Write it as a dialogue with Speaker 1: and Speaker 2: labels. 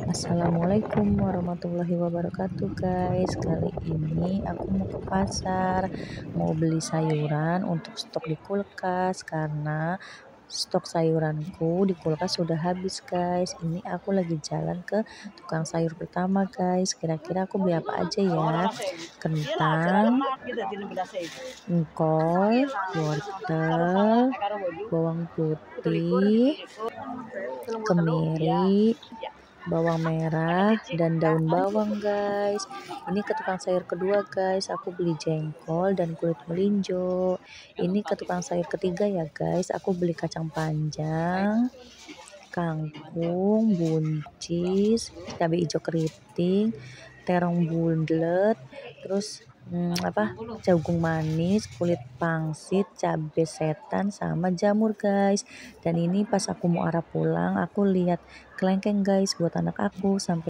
Speaker 1: Assalamualaikum warahmatullahi wabarakatuh guys. Kali ini aku mau ke pasar, mau beli sayuran untuk stok di kulkas karena stok sayuranku di kulkas sudah habis guys. Ini aku lagi jalan ke tukang sayur pertama guys. Kira-kira aku beli apa aja ya? Kentang, engkol, wortel, bawang putih, kemiri, bawang merah, dan daun bawang guys. Ini ke tukang sayur kedua guys, aku beli jengkol dan kulit melinjo. Ini ke tukang sayur ketiga ya guys, aku beli kacang panjang, kangkung, buncis, cabai hijau keriting, terong bulat, terus jagung manis, kulit pangsit, cabai setan, sama jamur guys. Dan ini pas aku mau arah pulang, aku lihat kelengkeng guys buat anak aku. Sampai